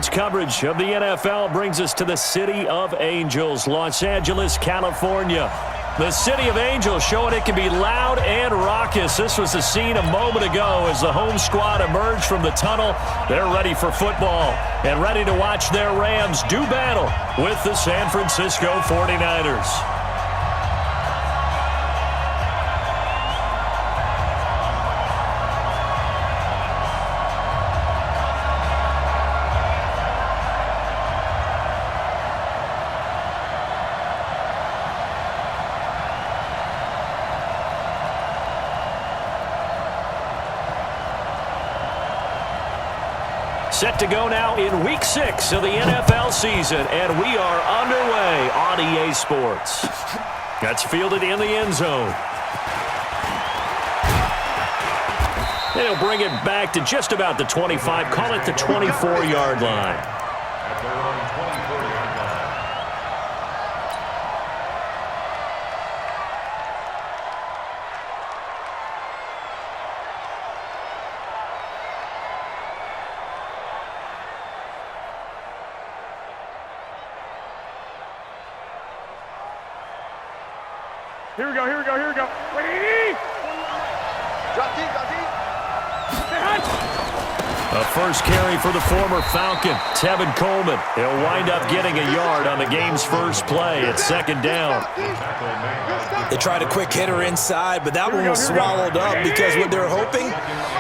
Tonight's coverage of the NFL brings us to the City of Angels, Los Angeles, California. The City of Angels showing it can be loud and raucous. This was the scene a moment ago as the home squad emerged from the tunnel. They're ready for football and ready to watch their Rams do battle with the San Francisco 49ers. Set to go now in Week 6 of the NFL season, and we are underway on EA Sports. That's fielded in the end zone. And he'll bring it back to just about the 25, call it the 24-yard line. Here we go. Ready? Drop deep. A first carry for the former Falcon, Tevin Coleman. He'll wind up getting a yard on the game's first play at second down. They tried a quick hitter inside, but that one was swallowed up because what they're hoping,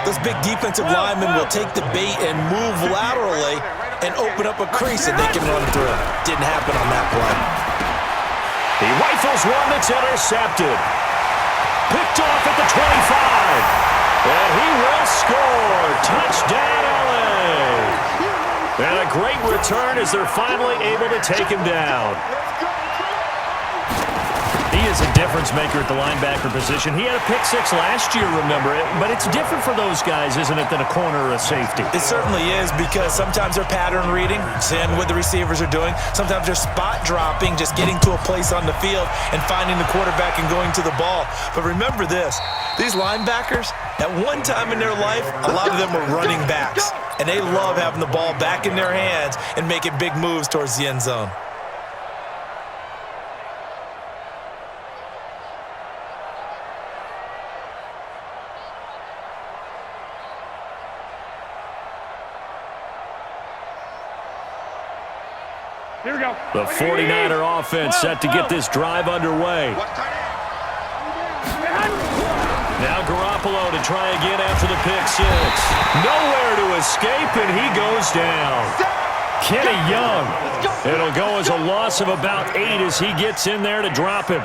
this big defensive lineman will take the bait and move laterally and open up a crease that they can run through. Didn't happen on that play. He rifles one that's intercepted. Picked off at the 25. And he will score. Touchdown, LA. And a great return as they're finally able to take him down. He is a difference maker at the linebacker position. He had a pick six last year, remember it. But it's different for those guys, isn't it, than a corner or a safety? It certainly is, because sometimes they're pattern reading, seeing what the receivers are doing. Sometimes they're spot dropping, just getting to a place on the field and finding the quarterback and going to the ball. But remember this, these linebackers, at one time in their life, a lot of them were running backs. And they love having the ball back in their hands and making big moves towards the end zone. Here we go. The 49er offense set to get this drive underway. Now Garoppolo to try again after the pick six. Nowhere to escape, and he goes down. Kenny Young. It'll go as a loss of about 8 as he gets in there to drop him.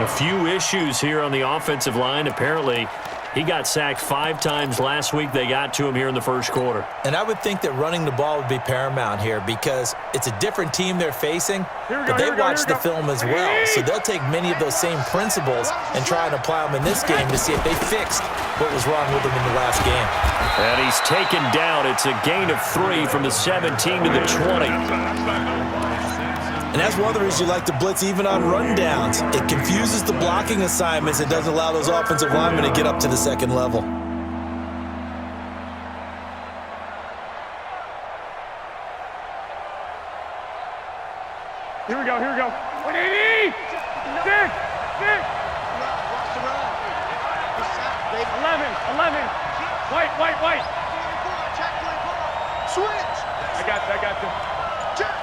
A few issues here on the offensive line. Apparently, he got sacked 5 times last week. They got to him here in the first quarter. And I would think that running the ball would be paramount here because it's a different team they're facing, but they watch the film as well. So they'll take many of those same principles and try and apply them in this game to see if they fixed what was wrong with them in the last game. And he's taken down. It's a gain of 3 from the 17 to the 20. And that's one of the reasons you like to blitz even on rundowns. It confuses the blocking assignments. It doesn't allow those offensive linemen to get up to the second level. Here we go. 180. 6. 11. White. Switch. I got you. Check.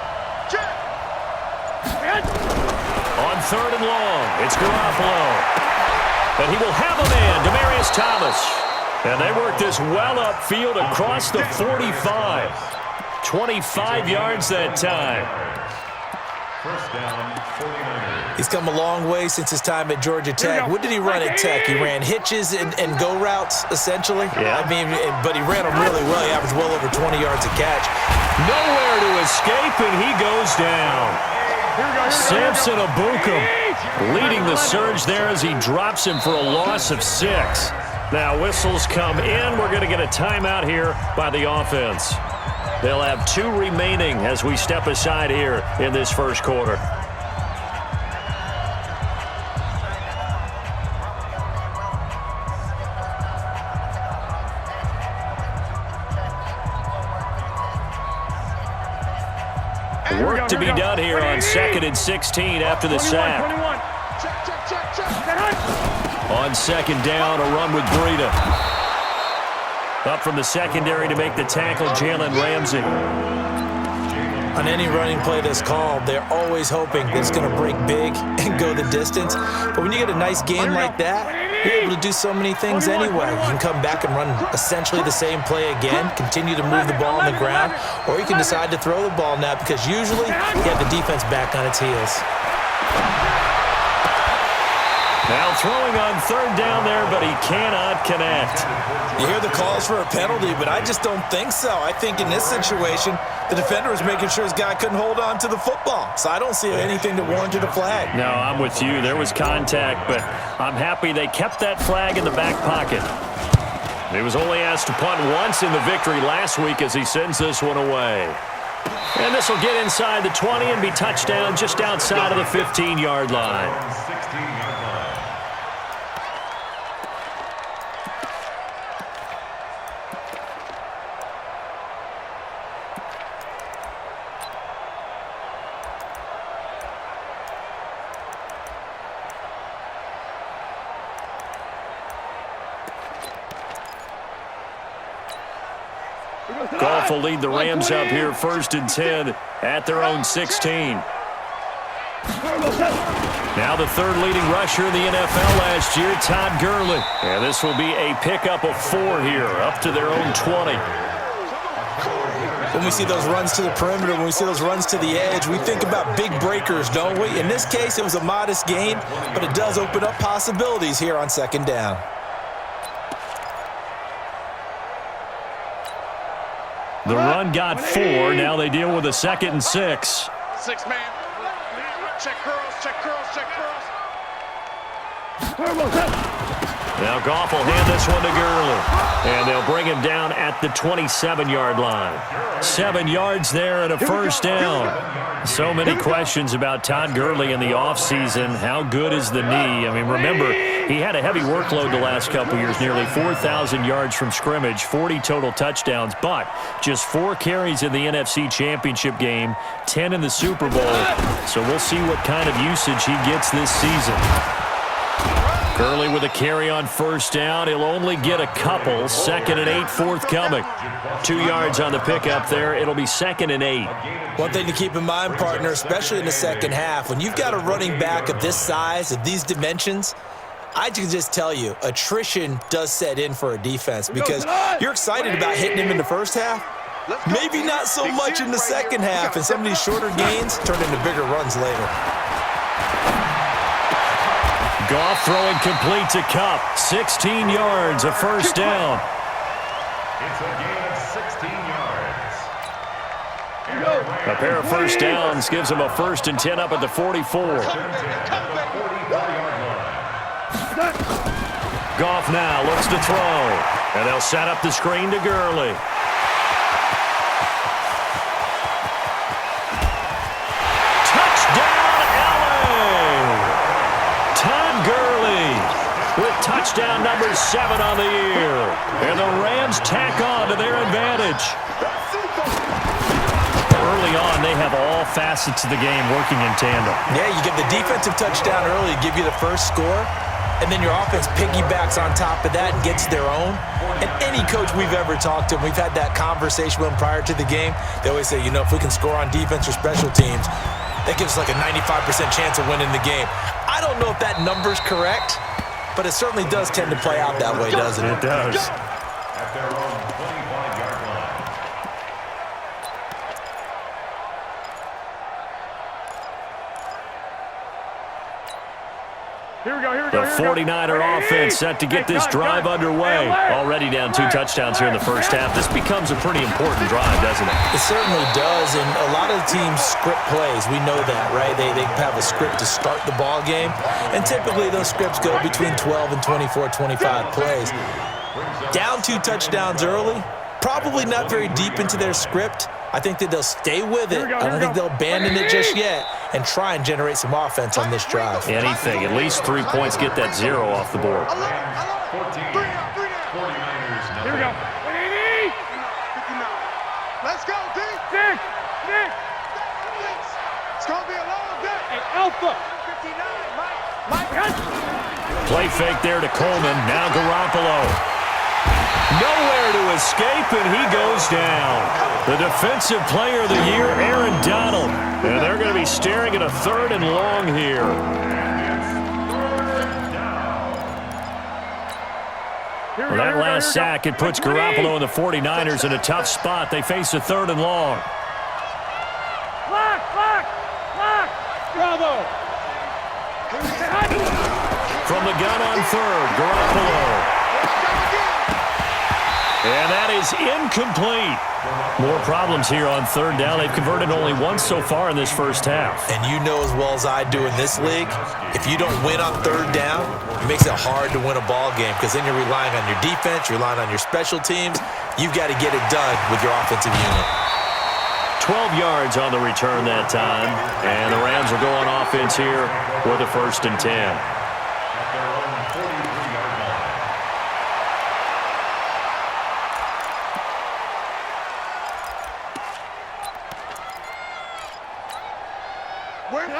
On 3rd and long, it's Garoppolo. And he will have a man, Demaryius Thomas. And they work this well upfield across the 45. 25 yards that time. First down, 49ers. He's come a long way since his time at Georgia Tech. What did he run at Tech? He ran hitches and go routes, essentially. Yeah. I mean, but he ran them really well. He averaged well over 20 yards a catch. Nowhere to escape, and he goes down. Samson Abukum leading the surge there as he drops him for a loss of 6. Now whistles come in. We're going to get a timeout here by the offense. They'll have 2 remaining as we step aside here in this first quarter. Work to be done here on 2nd and 16 after the sack. On 2nd down, a run with Breida. Up from the secondary to make the tackle, Jalen Ramsey. On any running play that's called, they're always hoping that it's going to break big and go the distance. But when you get a nice game like that, you're able to do so many things anyway. You can come back and run essentially the same play again, continue to move the ball on the ground, or you can decide to throw the ball now because usually you have the defense back on its heels. Now throwing on 3rd down there, but he cannot connect. You hear the calls for a penalty, but I just don't think so. I think in this situation, the defender was making sure his guy couldn't hold on to the football. So I don't see anything that warranted a flag. No, I'm with you. There was contact, but I'm happy they kept that flag in the back pocket. He was only asked to punt once in the victory last week as he sends this one away. And this will get inside the 20 and be touchdown just outside of the 15-yard line. 16-yard line. Goff will lead the Rams up here 1st and 10 at their own 16. Now the 3rd leading rusher in the NFL last year, Todd Gurley. And this will be a pickup of 4 here, up to their own 20. When we see those runs to the perimeter, when we see those runs to the edge, we think about big breakers, don't we? In this case, it was a modest gain, but it does open up possibilities here on 2nd down. The run got 4. Now they deal with a 2nd and 6. 6 man. Check curls, check curls, check curls. Now Goff will hand this one to Gurley. And they'll bring him down at the 27-yard line. 7 yards there and a 1st down. So many questions about Todd Gurley in the offseason. How good is the knee? I mean, remember, he had a heavy workload the last couple years, nearly 4,000 yards from scrimmage, 40 total touchdowns, but just 4 carries in the NFC Championship game, 10 in the Super Bowl. So we'll see what kind of usage he gets this season. Gurley with a carry on 1st down. He'll only get a couple. 2nd and 8 forthcoming. 2 yards on the pickup there. It'll be 2nd and 8. One thing to keep in mind, partner, especially in the second half, when you've got a running back of this size, of these dimensions, I can just tell you, attrition does set in for a defense because you're excited about hitting him in the first half. Maybe not so much in the second half, and some of these shorter gains turn into bigger runs later. Goff throwing complete to Kupp. 16 yards, a 1st down. It's a gain of 16 yards. A pair of 1st downs gives him a 1st and 10 up at the 44. Goff now looks to throw. And they'll set up the screen to Gurley. Touchdown number 7 on the year. And the Rams tack on to their advantage. Early on, they have all facets of the game working in tandem. Yeah, you get the defensive touchdown early, give you the first score, and then your offense piggybacks on top of that and gets their own. And any coach we've ever talked to, we've had that conversation with them prior to the game, they always say, you know, if we can score on defense or special teams, that gives us like a 95% chance of winning the game. I don't know if that number's correct, but it certainly does tend to play out that way, doesn't it? It does. At their own 25-yard line. Here we go, here we The go. 49er offense set to get this drive underway. Already down 2 touchdowns here in the first half. This becomes a pretty important drive, doesn't it? It certainly does, and a lot of the teams script plays. We know that, right? They have a script to start the ball game, and typically those scripts go between 12 and 24, 25 plays. Down 2 touchdowns early, probably not very deep into their script. I think that they'll stay with it. I don't think they'll abandon it just yet and try and generate some offense on this drive. Anything. At least 3 points, get that 0 off the board. 14. 49ers Here we go. nothing. Let's go, D. Nick. Alpha. Play fake there to Coleman. Now Garoppolo. Nowhere to escape, and he goes down. The Defensive Player of the Year, Aaron Donald. And they're going to be staring at a 3rd and long here. Well, that last sack, it puts Garoppolo and the 49ers in a tough spot. They face a 3rd and long. Block! Bravo! From the gun on 3rd, Garoppolo. And that is incomplete. More problems here on 3rd down. They've converted only once so far in this first half. And you know as well as I do in this league, if you don't win on 3rd down, it makes it hard to win a ball game because then you're relying on your defense, you're relying on your special teams. You've got to get it done with your offensive unit. 12 yards on the return that time. And the Rams will go on offense here with a 1st and 10.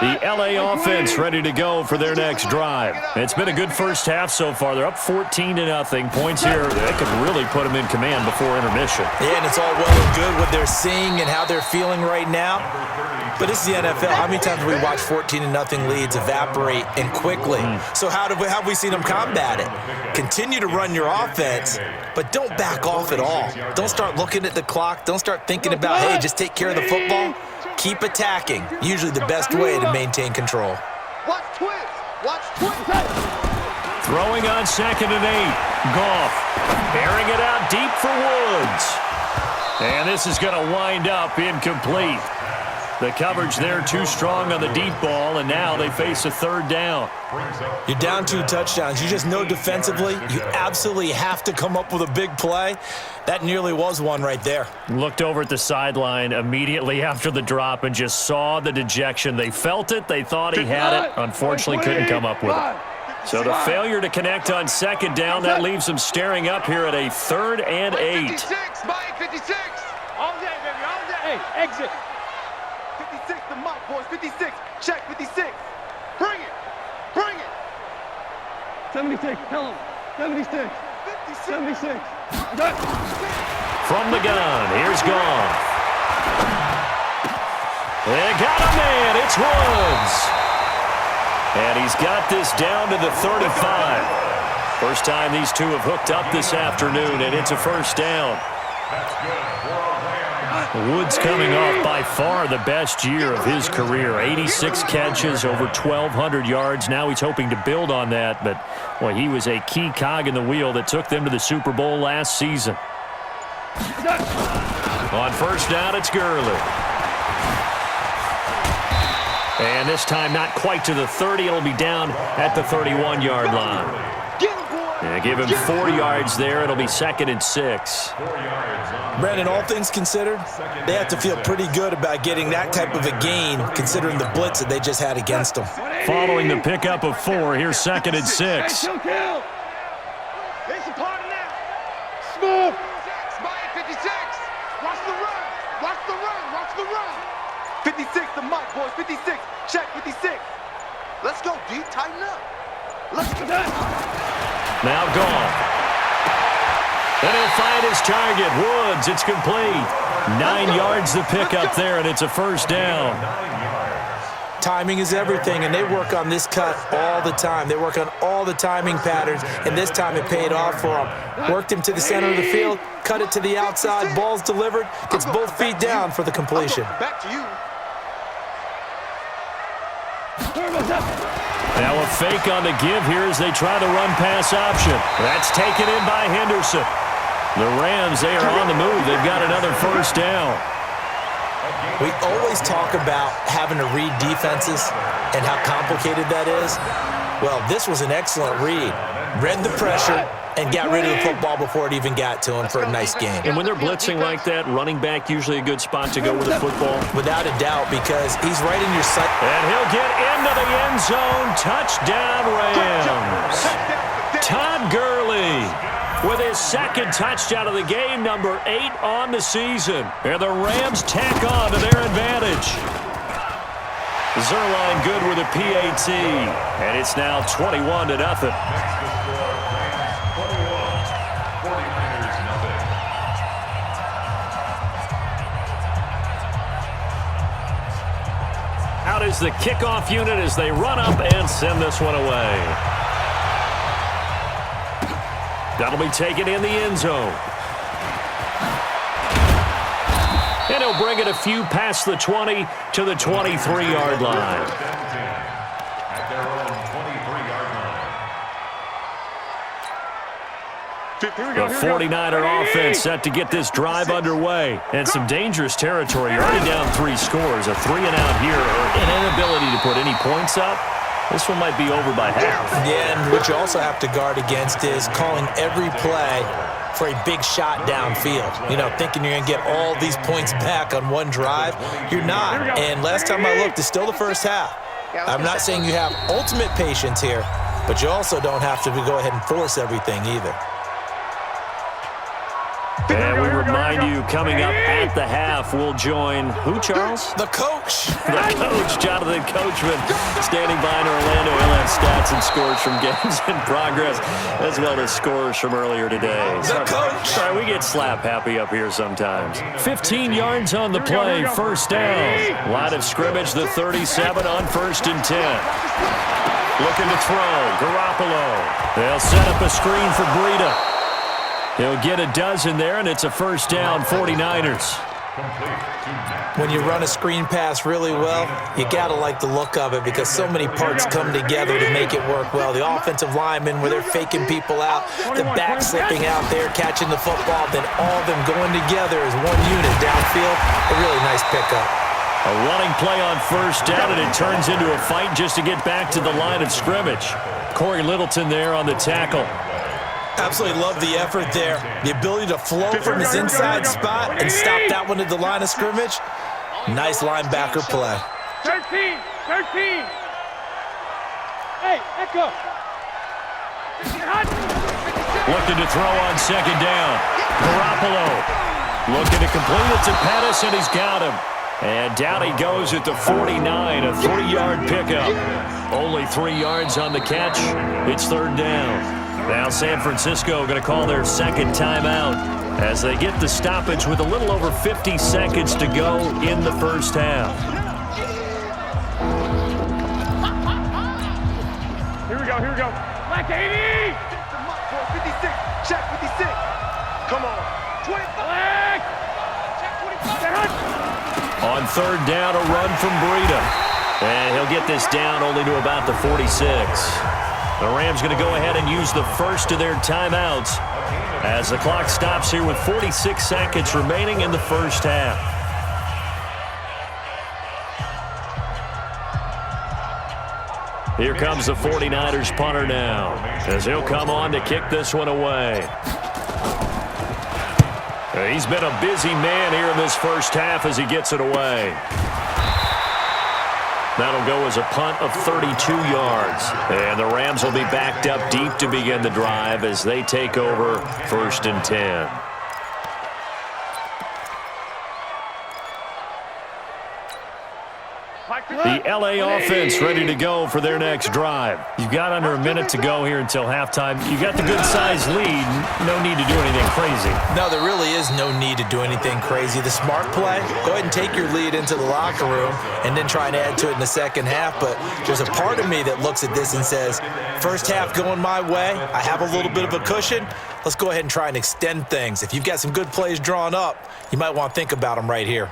The LA offense ready to go for their next drive. It's been a good first half so far. They're up 14-0. Points here, they could really put them in command before intermission. Yeah, and it's all well and good what they're seeing and how they're feeling right now. But this is the NFL. How many times have we watched 14-0 leads evaporate and quickly? So how have we seen them combat it? Continue to run your offense, but don't back off at all. Don't start looking at the clock. Don't start thinking about, hey, just take care of the football. Keep attacking. Usually the best way to maintain control. Watch twist. Watch twist. Throwing on 2nd and 8. Goff airing it out deep for Woods. And this is going to wind up incomplete. The coverage there too strong on the deep ball, and now they face a 3rd down. You're down 2 touchdowns. You just know defensively you absolutely have to come up with a big play. That nearly was one right there. Looked over at the sideline immediately after the drop and just saw the dejection. They felt it. They thought he had it. Unfortunately, couldn't come up with it. So the failure to connect on 2nd down, that leaves them staring up here at a 3rd and 8. 56, Mike, 56. All day, baby, all day. Hey, exit. 56, the mic, boys. 56. Check 56. Bring it. Bring it. 76, tell him. 76. 76. From the gun, here's Goff. They got a man, it's Woods. And he's got this down to the 35. First time these two have hooked up this afternoon, and it's a 1st down. Woods coming off by far the best year of his career. 86 catches, over 1,200 yards. Now he's hoping to build on that, but boy, he was a key cog in the wheel that took them to the Super Bowl last season. On 1st down, it's Gurley. And this time not quite to the 30. It'll be down at the 31-yard line. Yeah, give him 4 yards there. It'll be 2nd and 6. Brandon, all things considered, they have to feel pretty good about getting that type of a gain considering the blitz that they just had against them. Following the pickup of 4, here's 2nd and 6. It's a party now. Smooth. 56. Watch the run. Watch the run. Watch the run. 56, the mic, boys. 56. Check 56. Let's go, D. Tighten up. Let's go. Now Goff. And he'll find his target. Woods, it's complete. 9 yards the pickup there, and it's a 1st down. Timing is everything, and they work on this cut all the time. They work on all the timing patterns, and this time it paid off for them. Worked him to the center of the field, cut it to the outside, ball's delivered, gets both feet down for the completion. Back to you. Now a fake on the give here as they try the run-pass option. That's taken in by Henderson. The Rams, they are on the move. They've got another 1st down. We always talk about having to read defenses and how complicated that is. Well, this was an excellent read. Read the pressure and got rid of the football before it even got to him for a nice game. And when they're blitzing like that, running back usually a good spot to go with the football. Without a doubt, because he's right in your sight. And he'll get into the end zone. Touchdown, Rams. Todd Gurley with his 2nd touchdown of the game, number 8 on the season. And the Rams tack on to their advantage. Zerline good with a PAT, and it's now 21-0. Next to score, Rams 21, 49ers nothing. Out is the kickoff unit as they run up and send this one away. That'll be taken in the end zone. And he'll bring it a few past the 20 to the 23-yard line. At their own 23-yard line. The 49er offense set to get this drive underway. And some dangerous territory. You're already down 3 scores. A 3-and-out here, or an inability to put any points up. This one might be over by half. Yeah, and what you also have to guard against is calling every play for a big shot downfield. You know, thinking you're going to get all these points back on one drive. You're not. And last time I looked, it's still the first half. I'm not saying you have ultimate patience here, but you also don't have to go ahead and force everything either. And we remind you, coming up at the half, we'll join who, Charles? The coach. The coach, Jonathan Coachman, standing by in Orlando. He'll have stats and scores from games in progress, as well as scores from earlier today. The coach. Sorry, we get slap happy up here sometimes. 15 yards on the play, first down. Line of scrimmage, the 37 on 1st and 10. Looking to throw, Garoppolo. They'll set up a screen for Breida. He'll get a dozen there, and it's a first down, 49ers. When you run a screen pass really well, you got to like the look of it because so many parts come together to make it work well. The offensive linemen, where they're faking people out, the back slipping out there, catching the football, then all of them going together as one unit downfield. A really nice pickup. A running play on first down, and it turns into a fight just to get back to the line of scrimmage. Corey Littleton there on the tackle. Absolutely love the effort there. The ability to flow from his inside spot and stop that one at the line of scrimmage. Nice linebacker play. 13. Hey, Echo. Looking to throw on second down. Garoppolo looking to complete it to Pettis, and he's got him. And down he goes at the 49, a 3-yard pickup. Only 3 yards on the catch. It's third down. Now San Francisco going to call their second timeout as they get the stoppage with a little over 50 seconds to go in the first half. Here we go. Black 80! 56, check 56. Come on. 20. Black! Check 25. On third down, a run from Breida. And he'll get this down only to about the 46. The Rams going to go ahead and use the first of their timeouts as the clock stops here with 46 seconds remaining in the first half. Here comes the 49ers punter now as he'll come on to kick this one away. He's been a busy man here in this first half as he gets it away. That'll go as a punt of 32 yards. And the Rams will be backed up deep to begin the drive as they take over 1st and 10. The LA offense ready to go for their next drive. You've got under a minute to go here until halftime. You've got the good-sized lead. No need to do anything crazy. No, there really is no need to do anything crazy. The smart play, go ahead and take your lead into the locker room and then try and add to it in the second half. But there's a part of me that looks at this and says, first half going my way, I have a little bit of a cushion. Let's go ahead and try and extend things. If you've got some good plays drawn up, you might want to think about them right here.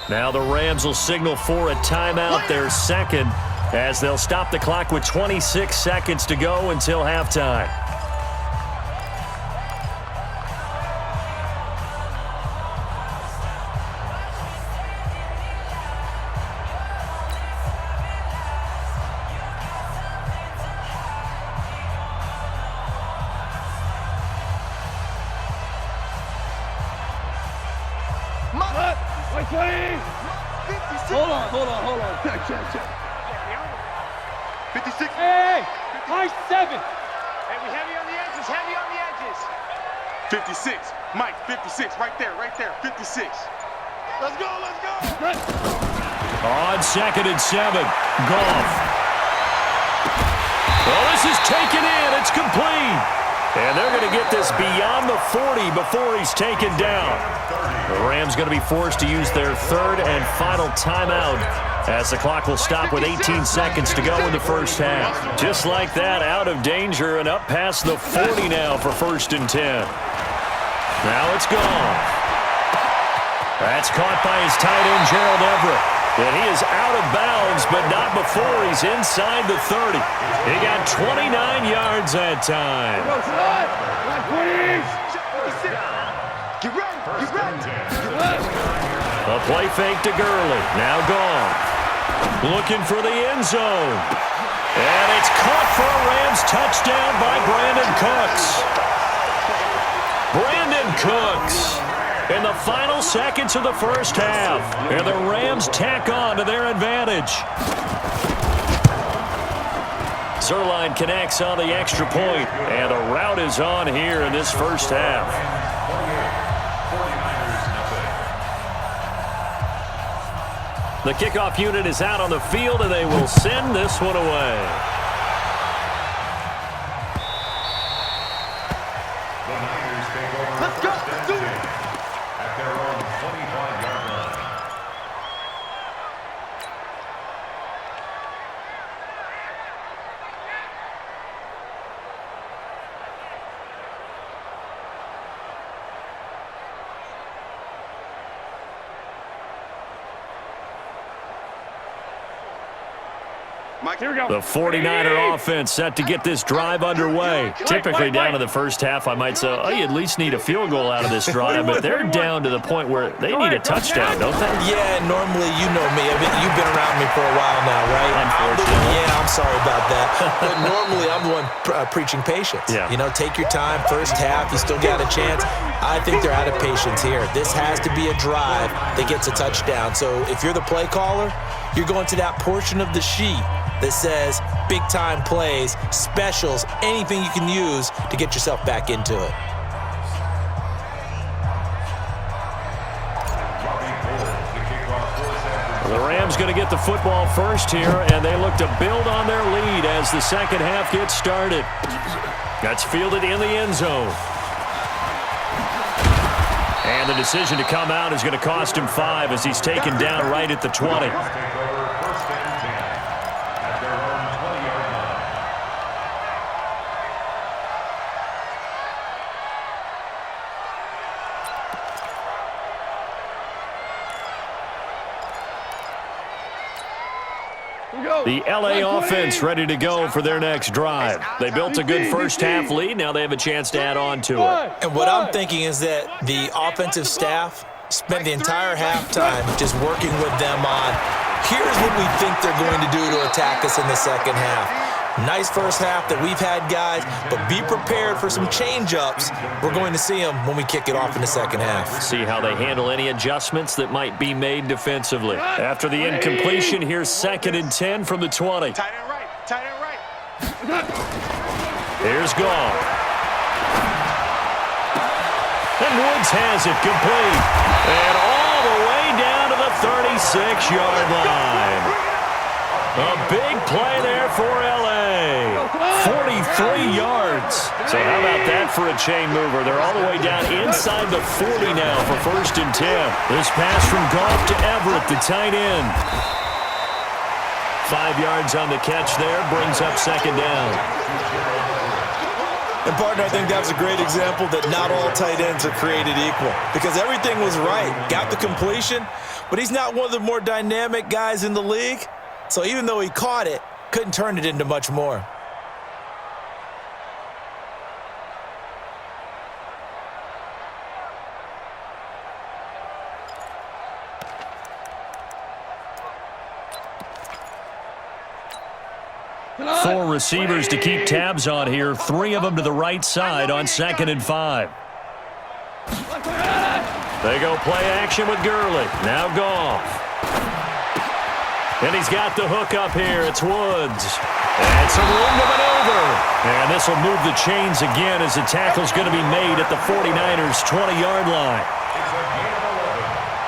Now the Rams will signal for a timeout, their second, as they'll stop the clock with 26 seconds to go until halftime. Hold on. Check. 56. Hey, high 7. Hey, we heavy on the edges. 56. Mike, 56. Right there. 56. Let's go. On 2nd and 7, Goff. Well, this is taken in. It's complete. And they're going to get this beyond the 40 before he's taken down. The Rams going to be forced to use their 3rd and final timeout as the clock will stop with 18 seconds to go in the first half. Just like that, out of danger and up past the 40 now for 1st and 10. Now it's gone. That's caught by his tight end, Gerald Everett. And he is out of bounds, but not before he's inside the 30. He got 29 yards that time. A play fake to Gurley. Now gone. Looking for the end zone. And it's caught for a Rams touchdown by Brandon Cooks. Brandon Cooks in the final seconds of the first half. And the Rams tack on to their advantage. Zerline connects on the extra point, and the route is on here in this first half. The kickoff unit is out on the field, and they will send this one away. Let's go. Let's do it. At their own 25-yard line. Mike, here we go. The 49er offense set to get this drive underway. Typically down in the first half, I might say, oh, you at least need a field goal out of this drive, but they're down to the point where they need a touchdown, don't they? Yeah, normally, you know me. I mean, you've been around me for a while now, right? Unfortunately. Yeah, I'm sorry about that. But normally, I'm the one preaching patience. Yeah. You know, take your time. First half, you still got a chance. I think they're out of patience here. This has to be a drive that gets a touchdown. So if you're the play caller, you're going to that portion of the sheet that says big-time plays, specials, anything you can use to get yourself back into it. The Rams going to get the football first here, and they look to build on their lead as the second half gets started. That's fielded in the end zone. And the decision to come out is going to cost him 5 as he's taken down right at the 20. The LA offense ready to go for their next drive. They built a good first half lead. Now they have a chance to add on to it. And what I'm thinking is that the offensive staff spent the entire halftime just working with them on, here's what we think they're going to do to attack us in the second half. Nice first half that we've had, guys, but be prepared for some change-ups. We're going to see them when we kick it off in the second half. See how they handle any adjustments that might be made defensively. After the incompletion, here's 2nd and 10 from the 20. Tight end right. Tight end right. Here's Goff. And Woods has it complete. And all the way down to the 36-yard line. A big play there for L.A. 43 yards. So how about that for a chain mover? They're all the way down inside the 40 now for 1st and 10. This pass from Goff to Everett, the tight end. 5 yards on the catch there, brings up 2nd down. And, partner, I think that was a great example that not all tight ends are created equal because everything was right. Got the completion, but he's not one of the more dynamic guys in the league. So even though he caught it, couldn't turn it into much more. Four receivers to keep tabs on here. 3 of them to the right side on 2nd and 5. They go play action with Gurley. Now Goff. And he's got the hook up here. It's Woods. And some room to maneuver. And this will move the chains again as the tackle's going to be made at the 49ers' 20-yard line.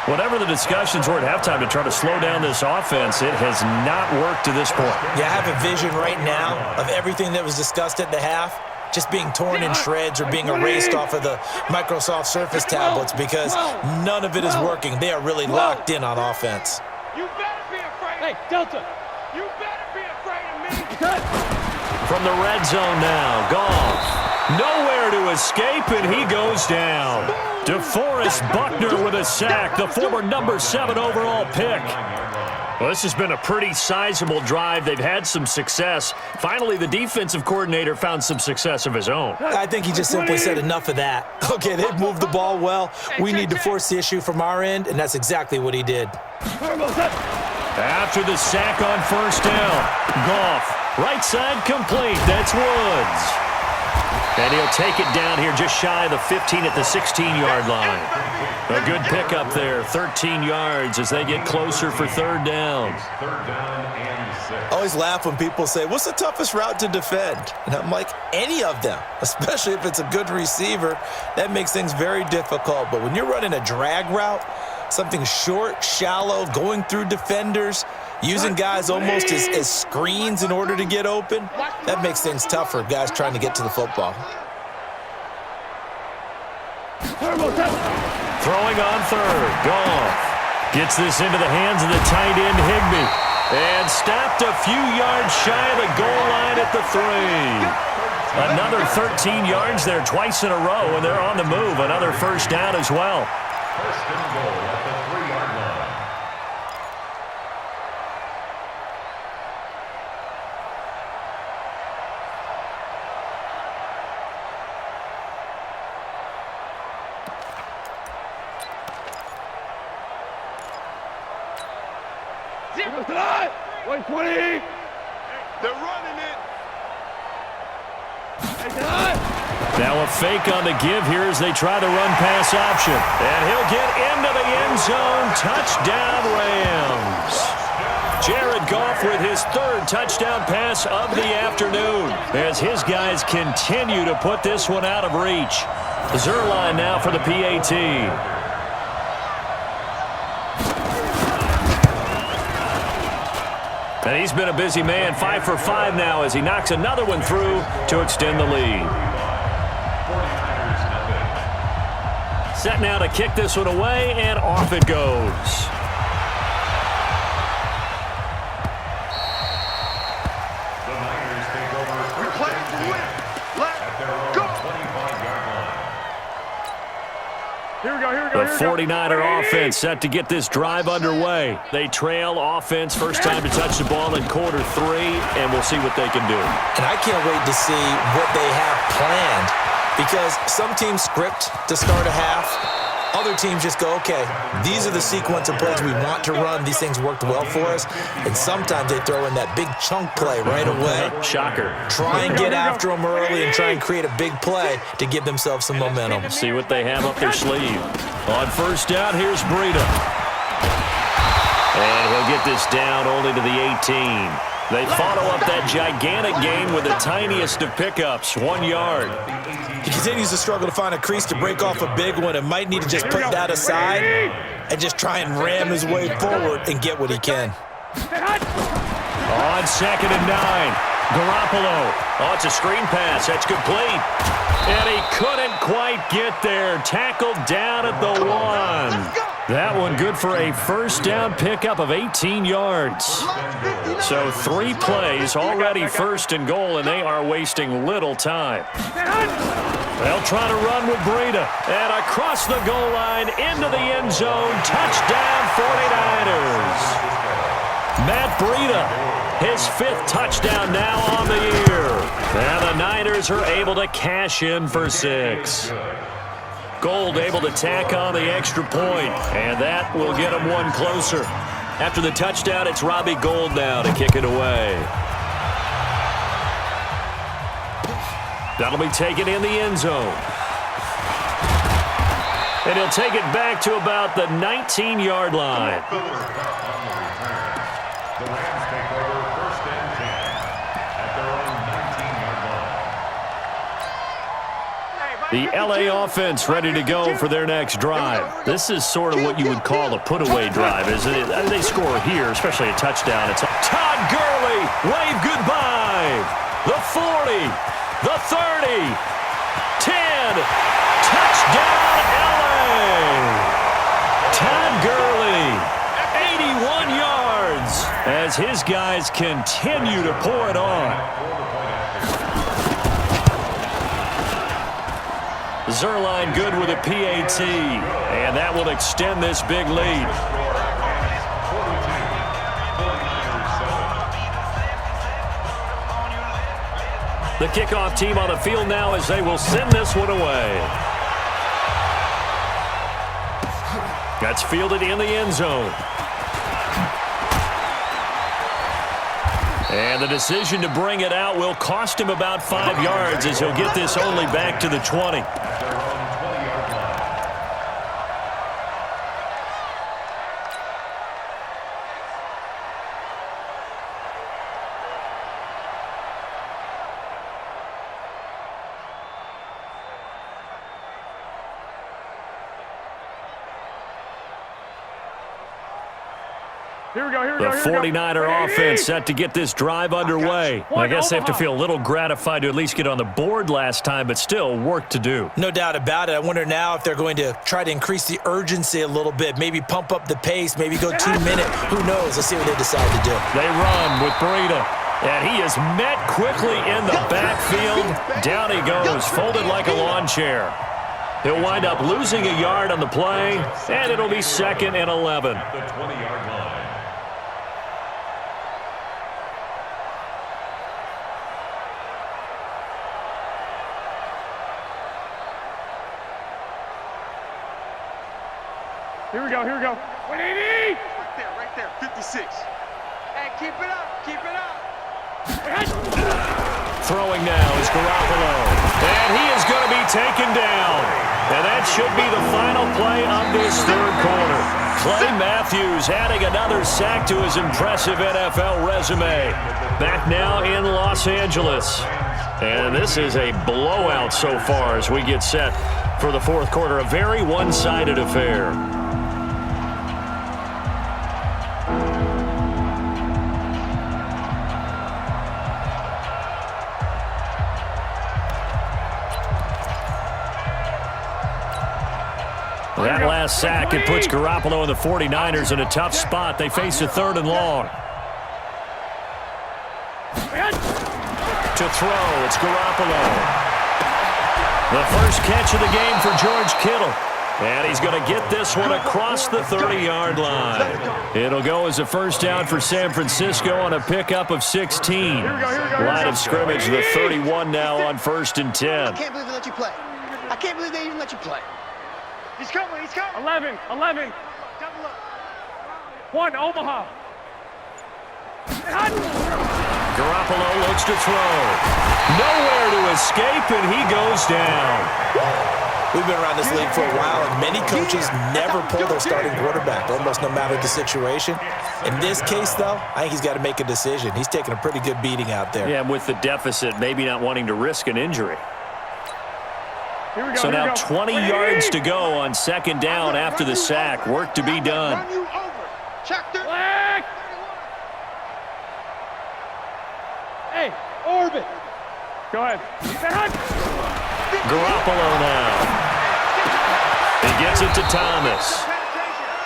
Whatever the discussions were at halftime to try to slow down this offense, it has not worked to this point. Yeah, I have a vision right now of everything that was discussed at the half just being torn in shreds or being erased off of the Microsoft Surface tablets because none of it is working. They are really locked in on offense. You better be afraid. Hey, Delta. You better be afraid of me. From the red zone now, Goff. Nowhere to escape, and he goes down. DeForest Buckner with a sack, the former number 7 overall pick. Well, this has been a pretty sizable drive. They've had some success. Finally, the defensive coordinator found some success of his own. I think he just simply said enough of that. Okay, they've moved the ball well. We need to force the issue from our end, and that's exactly what he did. After the sack on first down, Goff, right side complete. That's Woods. And he'll take it down here just shy of the 15 at the 16-yard line. A good pickup there, 13 yards as they get closer for third down. I always laugh when people say, what's the toughest route to defend? And I'm like, any of them, especially if it's a good receiver. That makes things very difficult. But when you're running a drag route, something short, shallow, going through defenders, using guys almost as screens in order to get open, that makes things tough for guys trying to get to the football. Throwing on third, Goff gets this into the hands of the tight end Higbee and stopped a few yards shy of the goal line at the 3. Another 13 yards there twice in a row, and they're on the move. Another first down as well. First and goal at the 3-yard line. Tonight, 120. They're running it. Now a fake on the give here as they try the run-pass option. And he'll get into the end zone. Touchdown, Rams. Jared Goff with his 3rd touchdown pass of the afternoon as his guys continue to put this one out of reach. Zerline now for the PAT. And he's been a busy man, 5 for 5 now as he knocks another one through to extend the lead. Set now to kick this one away, and off it goes. The Niners take over. We're playing to win. Let's go. 25-yard line. Here we go, here we go, The here we go. 49er offense set to get this drive underway. They trail offense, first time to touch the ball in quarter 3, and we'll see what they can do. And I can't wait to see what they have planned because some teams script to start a half. Other teams just go, okay, these are the sequence of plays we want to run. These things worked well for us. And sometimes they throw in that big chunk play right away. Shocker. Try and get after them early and try and create a big play to give themselves some momentum. See what they have up their sleeve. On first down, here's Breida. And he'll get this down only to the 18. They follow up that gigantic gain with the tiniest of pickups, 1 yard. He continues to struggle to find a crease to break off a big one and might need to just put that aside and just try and ram his way forward and get what he can. On 2nd and 9, Garoppolo. Oh, it's a screen pass. That's complete. And he couldn't quite get there. Tackled down at the 1. That one good for a first down pickup of 18 yards. So 3 plays, already first and goal, and they are wasting little time. They'll try to run with Breida. And across the goal line, into the end zone. Touchdown, 49ers. Matt Breida, his 5th touchdown now on the year. And the Niners are able to cash in for 6. Gold able to tack on the extra point, and that will get them one closer. After the touchdown, it's Robbie Gould now to kick it away. That'll be taken in the end zone. And he'll take it back to about the 19-yard line. The Rams take over 1st and 10 at their own 19-yard line. The LA offense ready to go for their next drive. This is sort of what you would call a put-away drive, isn't it? They score here, especially a touchdown. It's Todd Gurley, wave goodbye. The 40, the 30, 10, touchdown LA. Todd Gurley, 81 yards, as his guys continue to pour it on. Zerline good with a PAT, and that will extend this big lead. The kickoff team on the field now as they will send this one away. That's fielded in the end zone. And the decision to bring it out will cost him about 5 yards as he'll get this only back to the 20. The 49er offense set to get this drive underway. I guess they have to feel a little gratified to at least get on the board last time, but still work to do. No doubt about it. I wonder now if they're going to try to increase the urgency a little bit, maybe pump up the pace, maybe go 2 minute. Who knows? Let's see what they decide to do. They run with Breida, and he is met quickly in the backfield. Down he goes, folded like a lawn chair. He'll wind up losing a yard on the play, and it'll be 2nd and 11. The 20-yard line. Here we go. 180! Right there, 56. Hey, keep it up, keep it up. Throwing now is Garoppolo, and he is going to be taken down. And that should be the final play of this third quarter. Clay Matthews adding another sack to his impressive NFL resume. Back now in Los Angeles. And this is a blowout so far as we get set for the fourth quarter. A very one-sided affair. That last sack, it puts Garoppolo and the 49ers in a tough spot. They face a 3rd and long. To throw, it's Garoppolo. The first catch of the game for George Kittle. And he's going to get this one across the 30-yard line. It'll go as a first down for San Francisco on a pickup of 16. Line of scrimmage, the 31 now on 1st and 10. I can't believe they let you play. I can't believe they even let you play. He's coming, he's coming. 11. Double up. 1, Omaha. Garoppolo looks to throw. Nowhere to escape, and he goes down. We've been around this league for a while, and many coaches never pull their starting quarterback, almost no matter the situation. In this case, though, I think he's got to make a decision. He's taking a pretty good beating out there. Yeah, with the deficit, maybe not wanting to risk an injury. So now 20 yards to go on 2nd down after the sack. Work to be done. Run you over. Check the... Hey, orbit. Go ahead. Garoppolo now. He gets it to Thomas.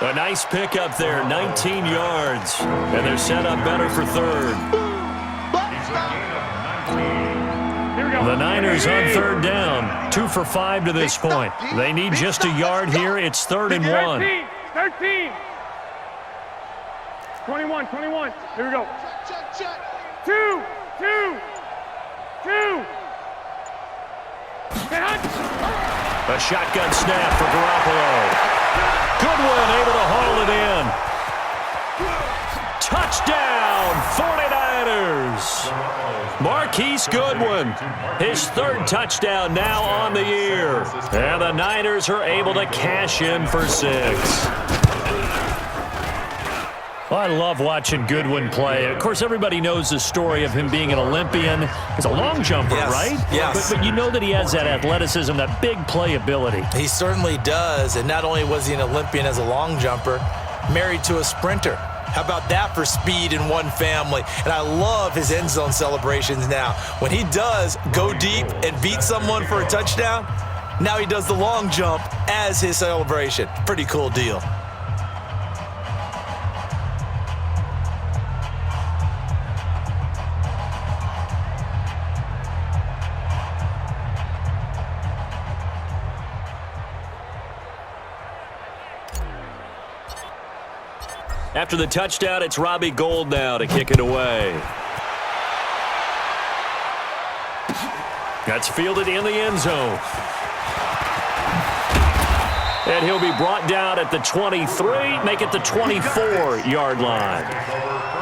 A nice pickup there, 19 yards. And they're set up better for 3rd. The Niners on 3rd down. 2 for 5 to this point. They need just a yard here. It's 3rd and 1. 13. 21. Here we go. Check. 2. A shotgun snap for Garoppolo. Goodwin able to haul it in. Touchdown, 49ers. Marquise Goodwin, his 3rd touchdown now on the year. And the Niners are able to cash in for 6. Well, I love watching Goodwin play. Of course, everybody knows the story of him being an Olympian. He's a long jumper, Yes, right? yes. But you know that he has that athleticism, that big playability. He certainly does. And not only was he an Olympian as a long jumper, married to a sprinter. How about that for speed in one family? And I love his end zone celebrations now. When he does go deep and beat someone for a touchdown, now he does the long jump as his celebration. Pretty cool deal. After the touchdown, it's Robbie Gould now to kick it away. That's fielded in the end zone. And he'll be brought down at the 23, make it the 24-yard line.